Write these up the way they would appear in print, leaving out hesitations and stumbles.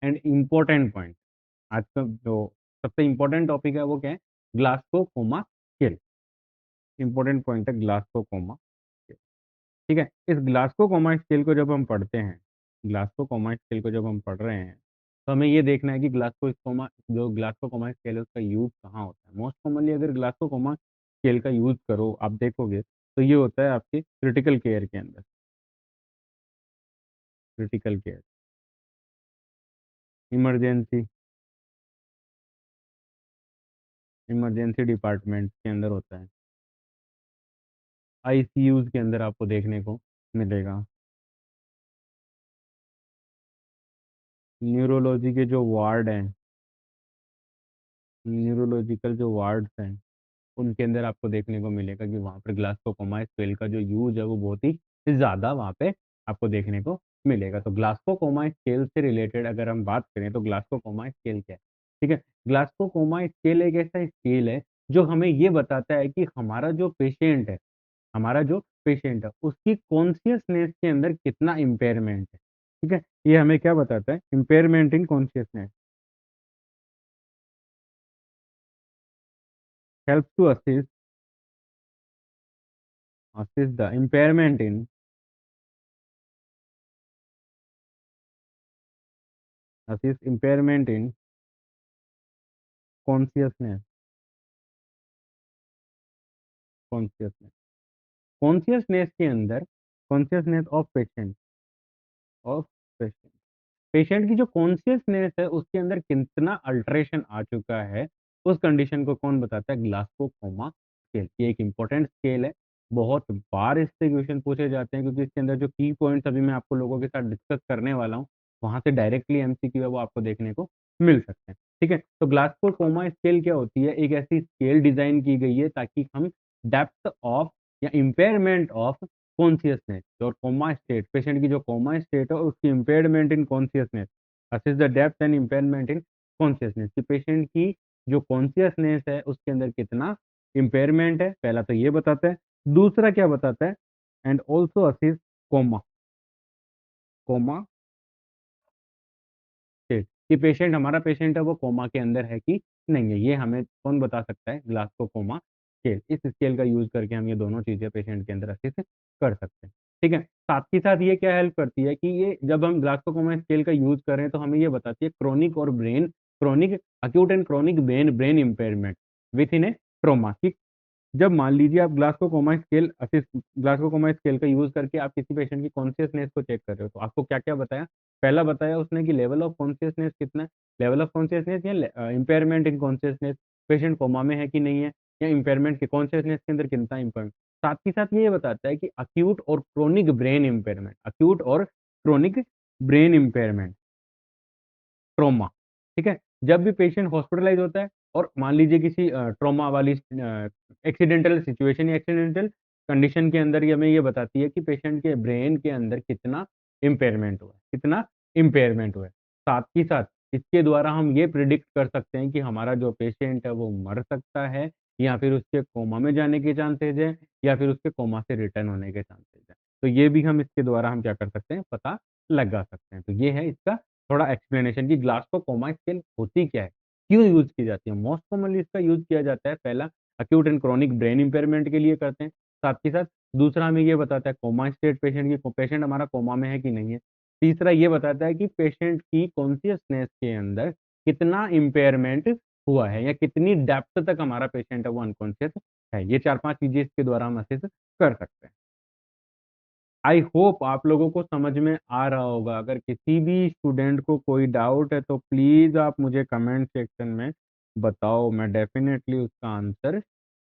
And important point. आज का जो सबसे इम्पोर्टेंट टॉपिक है वो क्या है? ग्लासको कोमा स्केल। इम्पोर्टेंट पॉइंट है ग्लासको कोमा स्केल। ठीक है, इस ग्लासको कोमा स्केल को जब हम पढ़ते हैं, ग्लासको कोमा स्केल को जब हम पढ़ रहे हैं, तो हमें ये देखना है कि ग्लासको कोमा, जो ग्लासको कोमा स्केल है उसका यूज कहाँ होता है। मोस्ट कॉमनली अगर ग्लासको कोमा स्केल का यूज करो आप देखोगे तो ये होता है आपके क्रिटिकल केयर के अंदर। Critical care, emergency, emergency department के अंदर होता है। आईसीयूज के अंदर आपको देखने को मिलेगा। न्यूरोलॉजी के जो वार्ड हैं, न्यूरोलॉजिकल जो वार्ड्स हैं, उनके अंदर आपको देखने को मिलेगा कि वहाँ पर ग्लासकोकोमा स्केल का जो यूज है वो बहुत ही ज़्यादा वहाँ पे आपको देखने को मिलेगा। तो ग्लासकोकोमा स्केल से रिलेटेड अगर हम बात करें तो ग्लासकोकोमा स्केल क्या है? ठीक है, ग्लासकोकोमा स्केल एक ऐसा स्केल है जो हमें ये बताता है कि हमारा जो पेशेंट है, हमारा जो पेशेंट है उसकी कॉन्शियसनेस के अंदर कितना इम्पेयरमेंट है। ठीक है, ये हमें क्या बताता है? Impairment in consciousness helps to assist the impairment in consciousness, consciousness, consciousness के अंदर, consciousness of patient, of patient, patient की जो कॉन्शियसनेस है उसके अंदर कितना अल्टरेशन आ चुका है, उस कंडीशन को कौन बताता है? ग्लासको कोमा स्केल। ये एक इंपॉर्टेंट स्केल है, बहुत बार इससे क्वेश्चन पूछे जाते हैं क्योंकि इसके अंदर जो की पॉइंट्स अभी मैं आपको लोगों के साथ डिस्कस करने वाला हूँ वहां से डायरेक्टली एमसीक्यू है वो आपको देखने को मिल सकते हैं। ठीक है, तो ग्लासको कोमा स्केल क्या होती है? एक ऐसी स्केल डिजाइन की गई है ताकि हम डेप्थ ऑफ या इम्पेयरमेंट ऑफ कॉन्शियसनेस और कोमा स्टेट, पेशेंट की जो कोमा स्टेट है उसकी impairment in consciousness, assist the depth and impairment in consciousness, कि पेशेंट की जो कॉन्शियसनेस है उसके अंदर कितना इम्पेयरमेंट है, पहला तो ये बताता है। दूसरा क्या बताता है? And also assist coma, coma state, कि पेशेंट, हमारा पेशेंट है वो कोमा के अंदर है कि नहीं है, ये हमें कौन बता सकता है? ग्लासको कोमा स्केल। इस स्केल का यूज करके हम ये दोनों चीजें पेशेंट के अंदर असिस्ट कर सकते हैं। ठीक है, साथ ही साथ ये क्या हेल्प करती है कि ये जब हम ग्लासको कोमा स्केल का यूज कर रहे हैं तो हमें ये बताती है क्रोनिक और brain, chronic, acute and chronic brain brain impairment with in A trauma. जब मान लीजिए आप ग्लासकोकोमा स्केल असिस्ट, ग्लासकोकोमा स्केल का यूज करके आप किसी पेशेंट की कॉन्शियसनेस को चेक कर रहे हो तो आपको क्या क्या बताया? पहला बताया उसने कि लेवल ऑफ कॉन्शियसनेस कितना है, लेवल ऑफ कॉन्शियसनेस या impairment in consciousness, patient coma में है कि नहीं है, या इम्पेयरमेंट की कॉन्शियसनेस के अंदर कितना इम्पेयरमेंट। साथ ही साथ ये बताता है कि अक्यूट और क्रोनिक ब्रेन इम्पेयरमेंट, अक्यूट और क्रोनिक ब्रेन इम्पेयरमेंट, ट्रोमा। ठीक है, जब भी पेशेंट हॉस्पिटलाइज होता है और मान लीजिए किसी ट्रॉमा वाली एक्सीडेंटल सिचुएशन या एक्सीडेंटल कंडीशन के अंदर, ये हमें ये बताती है कि पेशेंट के ब्रेन के अंदर कितना इम्पेयरमेंट हुआ है, कितना इम्पेयरमेंट हुआ है। साथ ही साथ इसके द्वारा हम ये प्रिडिक्ट कर सकते हैं कि हमारा जो पेशेंट है वो मर सकता है, या फिर उसके कोमा में जाने के चांसेज है, या फिर उसके कोमा से रिटर्न होने के चांसेज है। तो ये भी हम इसके द्वारा हम क्या कर सकते हैं? पता लगा सकते हैं। तो ये है इसका थोड़ा एक्सप्लेनेशन कि ग्लासकोकोमा स्केल होती क्या है, क्यों यूज की जाती है। मोस्ट कॉमनली इसका यूज किया जाता है, पहला acute and chronic brain impairment के लिए करते हैं। साथ ही साथ दूसरा हमें ये बताता है कोमा स्टेट, पेशेंट की, पेशेंट हमारा कोमा में है कि नहीं है। तीसरा ये बताता है कि पेशेंट की कॉन्शियसनेस के अंदर कितना इम्पेयरमेंट हुआ है, या कितनी डेप्थ तक हमारा पेशेंट है वो अनकॉन्शियस है। ये चार पांच चीजें इसके द्वारा हम असिस्ट कर सकते हैं। आई होप आप लोगों को समझ में आ रहा होगा। अगर किसी भी स्टूडेंट को कोई डाउट है तो प्लीज़ आप मुझे कमेंट सेक्शन में बताओ, मैं डेफिनेटली उसका आंसर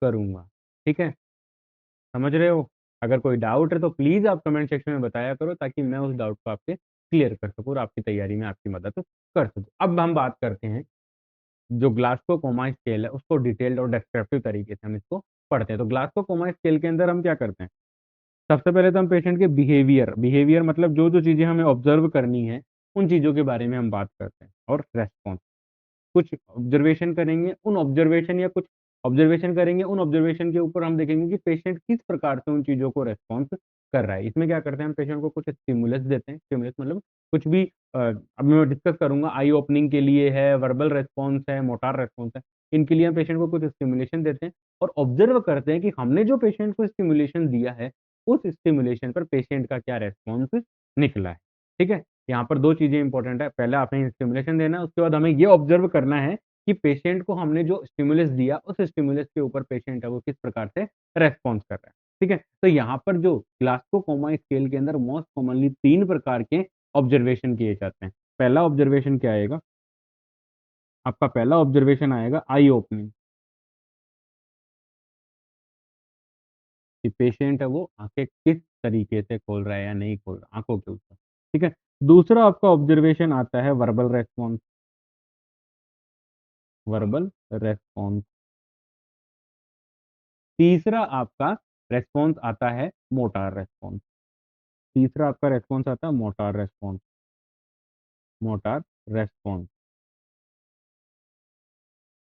करूँगा। ठीक है, समझ रहे हो? अगर कोई डाउट है तो प्लीज़ आप कमेंट सेक्शन में बताया करो ताकि मैं उस डाउट को आपके क्लियर कर सकूँ और आपकी तैयारी में आपकी मदद कर सकूँ। अब हम बात करते हैं, जो ग्लासको कोमा स्केल है उसको डिटेल्ड और डिस्क्रिप्टिव तरीके से हम इसको पढ़ते हैं। तो ग्लासको कोमा स्केल के अंदर हम क्या करते हैं? सबसे पहले तो हम पेशेंट के बिहेवियर, बिहेवियर मतलब जो जो चीज़ें हमें ऑब्जर्व करनी है उन चीज़ों के बारे में हम बात करते हैं। और रेस्पॉन्स, कुछ ऑब्जर्वेशन करेंगे, उन ऑब्जर्वेशन या कुछ ऑब्जर्वेशन करेंगे, उन ऑब्जर्वेशन के ऊपर हम देखेंगे कि पेशेंट किस प्रकार से उन चीज़ों को रेस्पॉन्स कर रहा है। इसमें क्या करते हैं हम पेशेंट को कुछ स्टिमुलस देते हैं, स्टिमुलस मतलब कुछ भी अब मैं डिस्कस करूँगा, आई ओपनिंग के लिए है, वर्बल रिस्पॉन्स है, मोटर रिस्पॉन्स है, इनके लिए हम पेशेंट को कुछ स्टिमुलेशन देते हैं और ऑब्जर्व करते हैं कि हमने जो पेशेंट को स्टिमुलेशन दिया है, उस स्टिमुलेशन पर पेशेंट का क्या रिस्पॉन्स निकला है। ठीक है? यहाँ पर 2 चीज़ें इंपॉर्टेंट है, पहले आपने स्टिमुलेशन देना है, उसके बाद हमें ये ऑब्जर्व करना है कि पेशेंट को हमने जो स्टिमुलस दिया, उस स्टिमुलस के ऊपर पेशेंट है वो किस प्रकार से रिस्पॉन्स कर रहा है। ठीक है? तो यहाँ पर जो ग्लासको-कोमा स्केल के अंदर मोस्ट कॉमनली 3 प्रकार के ऑब्जर्वेशन किए जाते हैं। पहला ऑब्जर्वेशन क्या आएगा? आपका पहला ऑब्जर्वेशन आएगा आई ओपनिंग, कि पेशेंट है वो आँखें किस तरीके से खोल रहा है या नहीं खोल रहा, आँखों के ऊपर। ठीक है? दूसरा आपका ऑब्जर्वेशन आता है वर्बल रिस्पॉन्स, वर्बल रिस्पॉन्स। तीसरा आपका रिस्पॉन्स आता है मोटार रिस्पॉन्स। तीसरा आपका रिस्पॉन्स आता है मोटार रिस्पॉन्स, मोटार रिस्पॉन्स।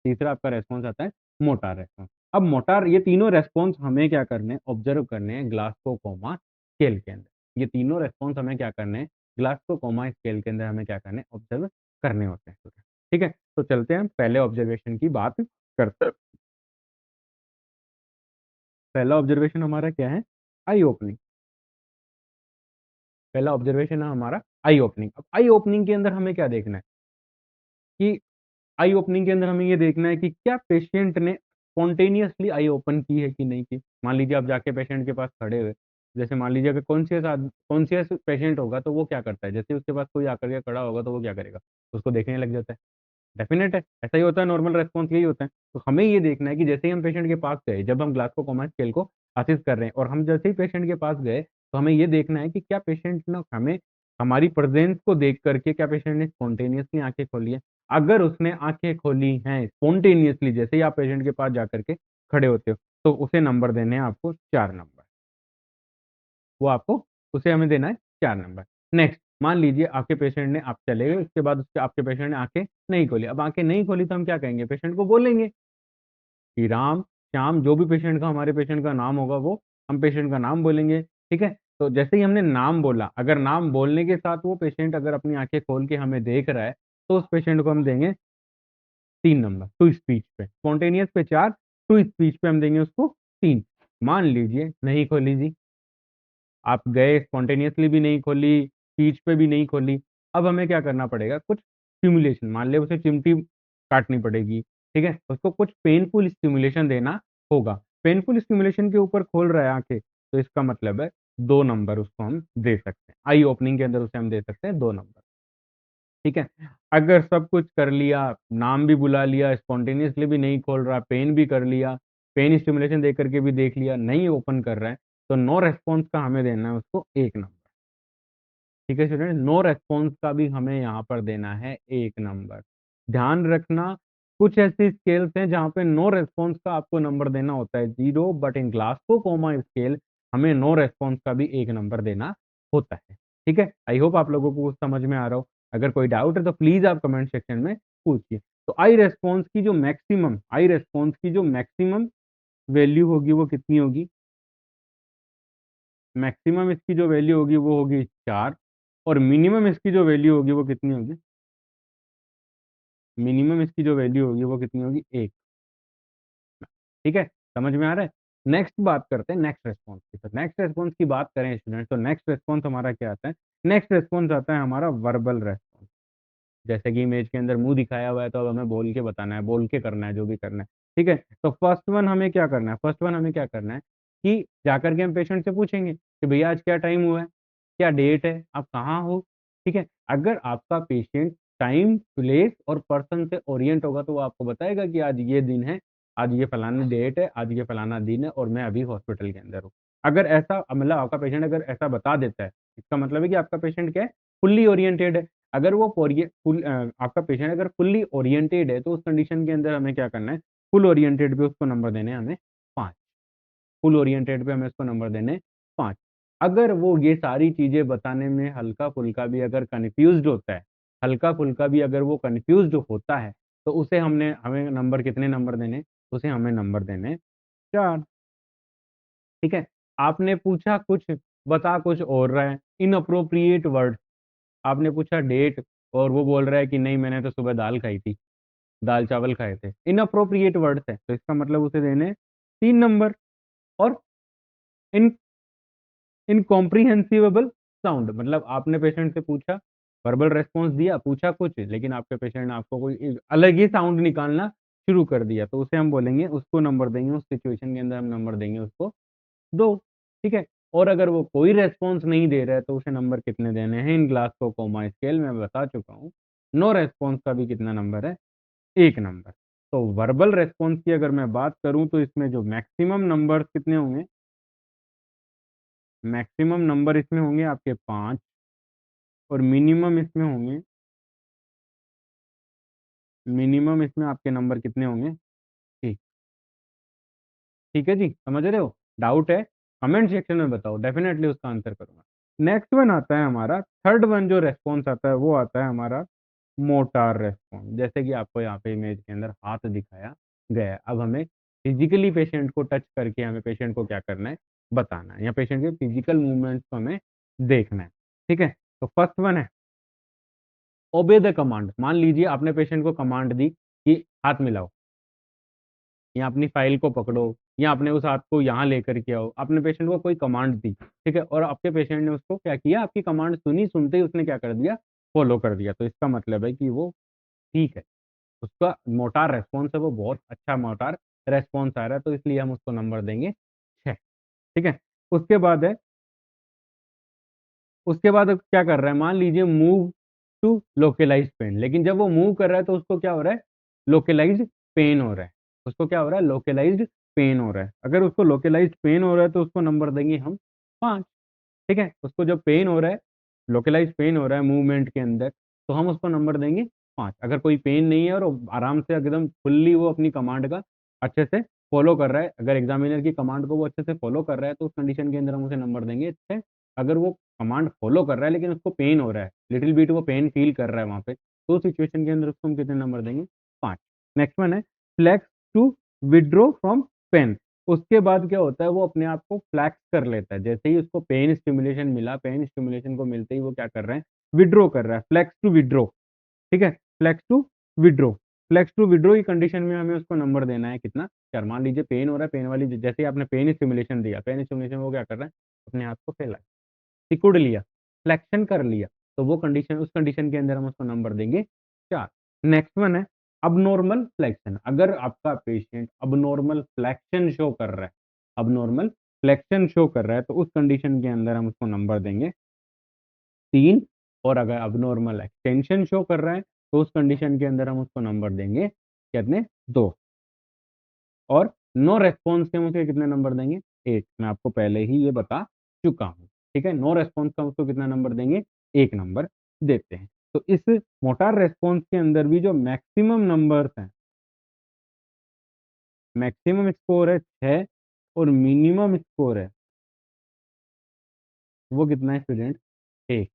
तीसरा आपका रिस्पॉन्स आता है मोटार रिस्पॉन्स। अब मोटार ये तीनों रिस्पॉन्स हमें क्या करने हैं, ऑब्जर्व करने हैं ग्लासको-कोमा स्केल के अंदर। ये तीनों रिस्पॉन्स हमें क्या करने हैं, ग्लासको-कोमा स्केल के अंदर हमें क्या करने हैं, ऑब्जर्व करने होते हैं स्टूडेंट। ठीक है? तो चलते हैं हम पहले ऑब्जर्वेशन की बात करते हैं। पहला ऑब्जर्वेशन हमारा क्या है? आई ओपनिंग। पहला ऑब्जर्वेशन है हमारा आई ओपनिंग। अब आई ओपनिंग के अंदर हमें क्या देखना है कि आई ओपनिंग के अंदर हमें ये देखना है कि क्या पेशेंट ने स्पॉन्टेनियसली आई ओपन की है कि नहीं की। मान लीजिए आप जाके पेशेंट के पास खड़े हुए, जैसे मान लीजिए अगर कॉन्शियस पेशेंट होगा तो वो क्या करता है, जैसे उसके पास कोई आकर के खड़ा होगा तो वो क्या करेगा, उसको देखने लग जाता है। डेफिनेट है, ऐसा ही होता है, नॉर्मल रेस्पॉन्स यही होता है। तो हमें ये देखना है कि जैसे ही हम पेशेंट के पास गए, जब हम ग्लासको-कोमा स्केल को असिस्ट कर रहे हैं और हम जैसे ही पेशेंट के पास गए, तो हमें ये देखना है कि क्या पेशेंट ना हमें हमारी प्रेज़ेंस को देख कर के क्या पेशेंट ने स्पॉन्टेनियसली आँखें खोली है। अगर उसने आँखें खोली हैं स्पॉन्टेनियसली जैसे ही आप पेशेंट के पास जाकर के खड़े होते हो, तो उसे नंबर देने हैं आपको 4 नंबर। वो आपको उसे हमें देना है 4 नंबर। नेक्स्ट मान लीजिए आपके पेशेंट ने आप चले गए, उसके बाद उसके आपके पेशेंट ने आँखें नहीं खोली। अब आँखें नहीं खोली तो हम क्या कहेंगे? पेशेंट को बोलेंगे कि राम, श्याम जो भी पेशेंट का हमारे पेशेंट का नाम होगा वो हम पेशेंट का नाम बोलेंगे, ठीक है? तो जैसे ही हमने नाम बोला, अगर नाम बोलने के साथ वो पेशेंट अगर अपनी आँखें खोल के हमें देख रहा है, तो उस पेशेंट को हम देंगे 3 नंबर टू स्पीच पे। स्पॉन्टेनियस पे 4, टू स्पीच पे हम देंगे उसको 3। मान लीजिए नहीं खोली जी, आप गए स्पॉन्टेनियसली भी नहीं खोली, स्पीच पे भी नहीं खोली। अब हमें क्या करना पड़ेगा, कुछ स्टिमुलेशन मान लें उसे चिमटी काटनी पड़ेगी, ठीक है? उसको कुछ पेनफुल स्टिमुलेशन देना होगा। पेनफुल स्टिमुलेशन के ऊपर खोल रहा है आँखें, तो इसका मतलब है 2 नंबर उसको हम दे सकते हैं। आई ओपनिंग के अंदर उसे हम दे सकते हैं 2 नंबर, ठीक है? अगर सब कुछ कर लिया, नाम भी बुला लिया, स्पॉन्टेनियसली भी नहीं खोल रहा, पेन भी कर लिया, पेन स्टिमुलेशन दे करके भी देख लिया, नहीं ओपन कर रहा है, तो नो रिस्पॉन्स का हमें देना है उसको 1 नंबर। ठीक है स्टूडेंट, नो रिस्पॉन्स का भी हमें यहाँ पर देना है 1 नंबर। ध्यान रखना, कुछ ऐसी स्केल्स हैं जहाँ पे नो रिस्पॉन्स का आपको नंबर देना होता है 0, बट इन ग्लासको-कोमा स्केल हमें नो रिस्पॉन्स का भी 1 नंबर देना होता है। ठीक है? आई होप आप लोगों को कुछ समझ में आ रहा हो। अगर कोई डाउट है तो प्लीज़ आप कमेंट सेक्शन में पूछिए। तो आई रिस्पॉन्स की जो मैक्सिमम वैल्यू होगी वो कितनी होगी? मैक्सिमम इसकी जो वैल्यू होगी वो होगी 4 और मिनिमम इसकी जो वैल्यू होगी वो कितनी होगी? मिनिमम इसकी जो वैल्यू होगी वो कितनी होगी? 1। ठीक है? समझ में आ रहा है? नेक्स्ट बात करते हैं नेक्स्ट रिस्पॉन्स की। तो नेक्स्ट रिस्पॉन्स की बात करें स्टूडेंट, तो नेक्स्ट रिस्पॉन्स हमारा क्या आता है? नेक्स्ट रिस्पॉन्स आता है हमारा वर्बल रिस्पॉन्स। जैसे कि इमेज के अंदर मुँह दिखाया हुआ है तो अब हमें बोल के बताना है, बोल के करना है जो भी करना है। ठीक है? तो फर्स्ट वन हमें क्या करना है? फर्स्ट वन हमें क्या करना है कि जाकर के हम पेशेंट से पूछेंगे कि भैया आज क्या टाइम हुआ है? क्या डेट है? आप कहाँ हो? ठीक है? अगर आपका पेशेंट टाइम, प्लेस और पर्सन से ओरिएंट होगा तो वो आपको बताएगा कि आज ये दिन है, आज ये फलाना डेट है, आज ये फलाना दिन है और मैं अभी हॉस्पिटल के अंदर हूँ। अगर ऐसा मतलब आपका पेशेंट अगर ऐसा बता देता है, इसका मतलब है कि आपका पेशेंट क्या है? फुल्ली ओरिएंटेड है। अगर वो आपका पेशेंट अगर फुल्ली ओरिएंटेड है तो उस कंडीशन के अंदर हमें क्या करना है? फुल ओरिएंटेड पे उसको नंबर देने हैं हमें 5। फुल ओरिएंटेड पे हमें उसको नंबर देने 5। अगर वो ये सारी चीज़ें बताने में हल्का-फुल्का भी अगर कन्फ्यूज़्ड होता है, हल्का-फुल्का भी अगर वो कन्फ्यूज़्ड होता है, तो उसे हमें नंबर कितने नंबर देने? उसे हमें नंबर देने 4। ठीक है? आपने पूछा कुछ, बता कुछ और रहा है, इनअप्रोप्रिएट वर्ड। आपने पूछा डेट और वो बोल रहा है कि नहीं मैंने तो सुबह दाल खाई थी, दाल चावल खाए थे। इनअप्रोप्रिएट वर्ड्स है तो इसका मतलब उसे देने 3 नंबर। और इन इनकॉम्प्रिहेंसिबल साउंड, मतलब आपने पेशेंट से पूछा, वर्बल रेस्पॉन्स दिया, पूछा कुछ, लेकिन आपके पेशेंट ने आपको कोई अलग ही साउंड निकालना शुरू कर दिया, तो उसे हम बोलेंगे, उसको नंबर देंगे, उस सिचुएशन के अंदर हम नंबर देंगे उसको 2। ठीक है। और अगर वो कोई रेस्पॉन्स नहीं दे रहा है तो उसे नंबर कितने देने हैं इन ग्लासको कोमा स्केल में बता चुका हूँ। नो रेस्पॉन्स का भी कितना नंबर है, 1 नंबर। तो वर्बल रेस्पॉन्स की अगर मैं बात करूं तो इसमें जो मैक्सिमम नंबर कितने होंगे, मैक्सिमम नंबर इसमें होंगे आपके 5, और मिनिमम इसमें होंगे, मिनिमम इसमें आपके नंबर कितने होंगे, ठीक। ठीक है जी, समझ रहे हो? डाउट है कमेंट सेक्शन में बताओ, डेफिनेटली उसका आंसर करूंगा। नेक्स्ट वन आता है हमारा, थर्ड वन जो रेस्पॉन्स आता है वो आता है हमारा मोटार रेस्पॉन्स। जैसे कि आपको यहाँ पे इमेज के अंदर हाथ दिखाया गया है, अब हमें फिजिकली पेशेंट को टच करके हमें पेशेंट को क्या करना है, बताना है, या पेशेंट के फिजिकल मूवमेंट्स को हमें देखना है। ठीक है। तो फर्स्ट वन है ओबे द कमांड। मान लीजिए आपने पेशेंट को कमांड दी कि हाथ मिलाओ, या अपनी फाइल को पकड़ो, या आपने उस हाथ को यहाँ लेकर के आओ, आपने पेशेंट को कोई कमांड दी, ठीक है, और आपके पेशेंट ने उसको क्या किया, आपकी कमांड सुनी, सुनते ही उसने क्या कर दिया, फॉलो कर दिया, तो इसका मतलब है कि वो ठीक है, उसका मोटार रेस्पॉन्स है वो बहुत अच्छा मोटार रेस्पॉन्स आ रहा है, तो इसलिए हम उसको नंबर देंगे 6। ठीक है। उसके बाद है, उसके बाद अब क्या कर रहा है, मान लीजिए मूव टू लोकेलाइज पेन, लेकिन जब वो मूव कर रहा है तो उसको क्या हो रहा है, लोकेलाइज पेन हो रहा है, उसको क्या हो रहा है, लोकेलाइज्ड पेन हो रहा है। अगर उसको लोकेलाइज्ड पेन हो रहा है तो उसको नंबर देंगे हम 5। ठीक है। उसको जब पेन हो रहा है, लोकेलाइज पेन हो रहा है मूवमेंट के अंदर, तो हम उसको नंबर देंगे 5। अगर कोई पेन नहीं है और वो आराम से एकदम फुल्ली वो अपनी कमांड का अच्छे से फॉलो कर रहा है, अगर एग्जामिनर की कमांड को वो अच्छे से फॉलो कर रहा है तो उस कंडीशन के अंदर हम उसे नंबर देंगे 6। अगर वो कमांड फॉलो कर रहा है लेकिन उसको पेन हो रहा है, लिटिल बिट वो पेन फील कर रहा है वहां पे, तो उस सिचुएशन के अंदर उसको हम कितने नंबर देंगे, 5। नेक्स्ट वन है flex to withdraw from pain. उसके बाद क्या होता है, वो अपने आप को फ्लैक्स कर लेता है, जैसे ही उसको पेन स्टिमुलेशन मिला, पेन स्टिमुलेशन को मिलते ही वो क्या कर रहा है, विड्रॉ कर रहा है, फ्लैक्स टू विड्रॉ। ठीक है। Flex to withdraw, flex to withdraw की कंडीशन में हमें उसको नंबर देना है कितना, 4। मान लीजिए पेन हो रहा है, पेन वाली जैसे ही आपने पेन स्टिमुलेशन दिया, पेन स्टिमुलेशन वो क्या कर रहा है, अपने हाथ को फैला, सिकुड़ लिया, फ्लेक्शन कर लिया, तो वो कंडीशन, उस कंडीशन के अंदर हम उसको नंबर देंगे 4। नेक्स्ट वन है अबनॉर्मल फ्लेक्शन। अगर आपका पेशेंट अबनॉर्मल फ्लेक्शन शो कर रहा है, अबनॉर्मल फ्लेक्शन शो कर रहा है, तो उस कंडीशन के अंदर हम उसको नंबर देंगे 3। और अगर अबनॉर्मल एक्सटेंशन शो कर रहा है तो उस कंडीशन के अंदर हम उसको नंबर देंगे कितने, 2। और नो रेस्पॉन्स के हम उसे कितने नंबर देंगे, 1। मैं आपको पहले ही ये बता चुका हूँ। ठीक है। नो रेस्पॉन्स का उसको कितना नंबर देंगे, 1 नंबर देते हैं। तो इस मोटार रेस्पॉन्स के अंदर भी जो मैक्सिमम नंबर्स हैं, मैक्सिमम स्कोर है 6, और मिनिमम स्कोर है वो कितना है स्टूडेंट, 1।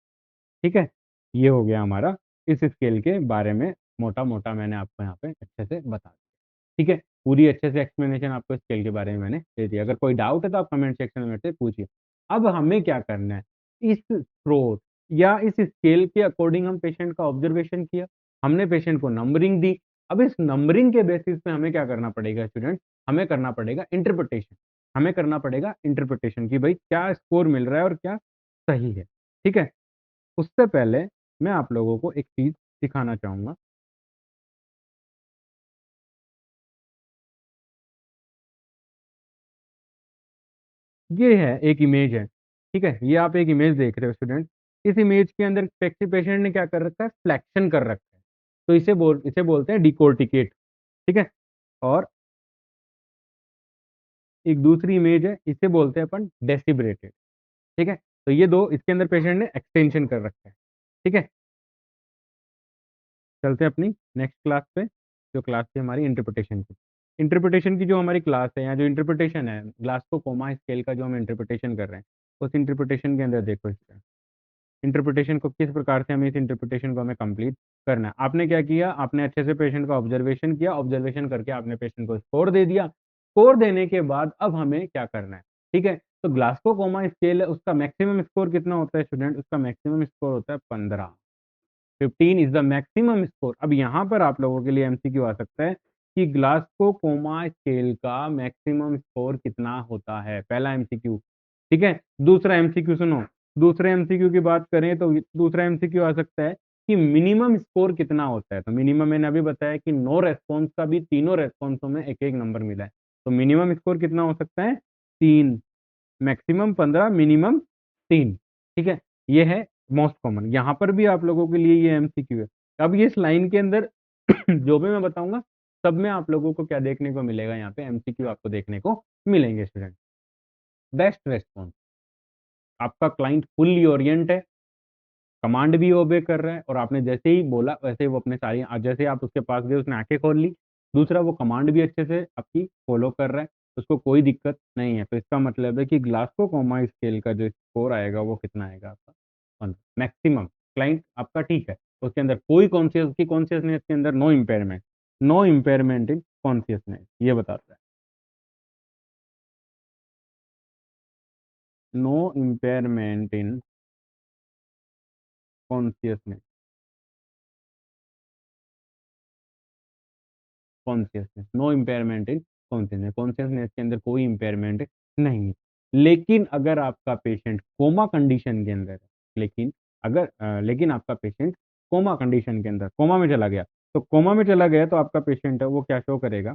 ठीक है। ये हो गया हमारा इस स्केल के बारे में, मोटा मोटा मैंने आपको यहाँ पे अच्छे से बता दिया। ठीक है। पूरी अच्छे से एक्सप्लेनेशन आपको स्केल के बारे में मैंने दे दिया। अगर कोई डाउट है तो आप कमेंट सेक्शन में मेरे से पूछिए। अब हमें क्या करना है, इस स्रोत या इस स्केल के अकॉर्डिंग हम पेशेंट का ऑब्जर्वेशन किया, हमने पेशेंट को नंबरिंग दी। अब इस नंबरिंग के बेसिस पे हमें क्या करना पड़ेगा स्टूडेंट, हमें करना पड़ेगा इंटरप्रिटेशन। हमें करना पड़ेगा इंटरप्रिटेशन कि भाई क्या स्कोर मिल रहा है और क्या सही है। ठीक है। उससे पहले मैं आप लोगों को एक चीज सिखाना चाहूंगा। ये है एक इमेज है, ठीक है, ये आप एक इमेज देख रहे हो स्टूडेंट। इस इमेज के अंदर पेशेंट ने क्या कर रखा है, फ्लैक्शन कर रखा है, तो इसे बोलते हैं डिकोर्टिकेट। ठीक है। और एक दूसरी इमेज है, इसे बोलते हैं अपन डेसिबरेटेड। ठीक है। तो ये दो, इसके अंदर पेशेंट ने एक्सटेंशन कर रखा है। ठीक है। चलते हैं अपनी नेक्स्ट क्लास पे, जो क्लास थी हमारी इंटरप्रिटेशन की। इंटरप्रिटेशन की जो हमारी क्लास है, या जो इंटरप्रिटेशन है, ग्लास को कोमा स्केल का जो हम इंटरप्रिटेशन कर रहे हैं, उस इंटरप्रिटेशन के अंदर देखो इसका इंटरप्रिटेशन को किस प्रकार से हमें इस इंटरप्रिटेशन को हमें कंप्लीट करना है। आपने क्या किया, आपने अच्छे से पेशेंट का ऑब्जर्वेशन किया, ऑब्जर्वेशन करके आपने पेशेंट को स्कोर दे दिया। स्कोर देने के बाद अब हमें क्या करना है, ठीक है, तो ग्लासको कोमा स्केल है, उसका मैक्सिमम स्कोर कितना होता है स्टूडेंट? उसका मैक्सिमम स्कोर होता है 15। 15 इज द मैक्सिमम स्कोर। अब यहाँ पर आप लोगों के लिए एमसीक्यू आ सकता है कि ग्लासको कोमा स्केल का मैक्सिमम स्कोर कितना होता है, पहला एमसीक्यू। ठीक है, दूसरा एमसीक्यू सुनो। दूसरे एमसीक्यू की बात करें तो दूसरा एमसीक्यू आ सकता है कि मिनिमम स्कोर कितना होता है। तो मिनिमम मैंने अभी बताया कि नो रेस्पॉन्स का भी तीनों रेस्पॉन्सों में एक एक नंबर मिला है। तो मिनिमम स्कोर कितना हो सकता है? 3। Maximum 15, minimum 3। ठीक है, ये है मोस्ट कॉमन। यहाँ पर भी आप लोगों के लिए ये एमसीक्यू है। अब ये इस लाइन के अंदर जो भी मैं बताऊंगा सब में आप लोगों को क्या देखने को मिलेगा, यहाँ पे एमसीक्यू आपको देखने को मिलेंगे स्टूडेंट। बेस्ट रेस्पॉन्स, आपका क्लाइंट फुल्ली ओरिएंट है, कमांड भी ओबे कर रहा है, और आपने जैसे ही बोला वैसे ही वो अपने सारी, जैसे आप उसके पास गए उसने आंखें खोल ली। दूसरा, वो कमांड भी अच्छे से आपकी फॉलो कर रहा है, उसको कोई दिक्कत नहीं है। तो इसका मतलब है कि ग्लासको कोमा स्केल का जो स्कोर आएगा वो कितना आएगा आपका? 15। मैक्सिमम क्लाइंट आपका ठीक है, उसके अंदर कोई कॉन्शियसनेस के अंदर no impairment, no impairment in consciousness, ये बताता है। No impairment in consciousness, consciousness, no impairment in consciousness, consciousness के अंदर कोई इम्पेयरमेंट नहीं है। लेकिन अगर आपका पेशेंट कोमा कंडीशन के अंदर है, लेकिन आपका पेशेंट कोमा कंडीशन के अंदर कोमा में चला गया, तो कोमा में चला गया तो आपका पेशेंट है वो क्या शो करेगा?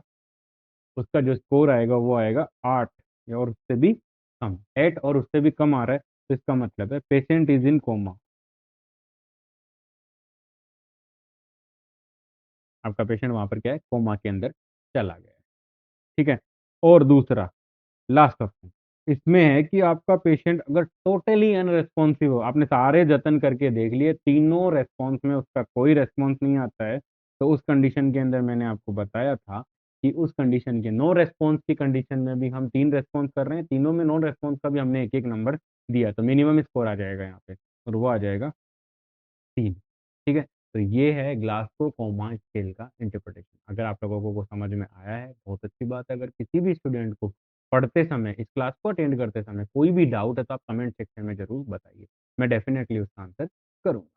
उसका जो स्कोर आएगा वो आएगा 8 और उससे भी कम। 8 और उससे भी कम आ रहा है, तो इसका मतलब है पेशेंट इज इन कोमा। आपका पेशेंट वहां पर क्या है? कोमा के अंदर चला गया है। ठीक है, और दूसरा लास्ट ऑप्शन इसमें है कि आपका पेशेंट अगर टोटली अनरेस्पॉन्सिव हो, आपने सारे जतन करके देख लिए, तीनों रेस्पॉन्स में उसका कोई रेस्पॉन्स नहीं आता है, तो उस कंडीशन के अंदर मैंने आपको बताया था कि उस कंडीशन के नो रेस्पॉन्स की कंडीशन में भी हम 3 रेस्पॉन्स कर रहे हैं, तीनों में नो रेस्पॉन्स का भी हमने एक एक नंबर दिया, तो मिनिमम स्कोर आ जाएगा यहाँ पे, और वो आ जाएगा 3। ठीक है, तो ये है ग्लासको कोमा स्केल का इंटरप्रिटेशन। अगर आप लोगों को समझ में आया है बहुत अच्छी बात है। अगर किसी भी स्टूडेंट को पढ़ते समय, इस क्लास को अटेंड करते समय कोई भी डाउट है तो आप कमेंट सेक्शन में जरूर बताइए, मैं डेफिनेटली उसका आंसर करूंगा।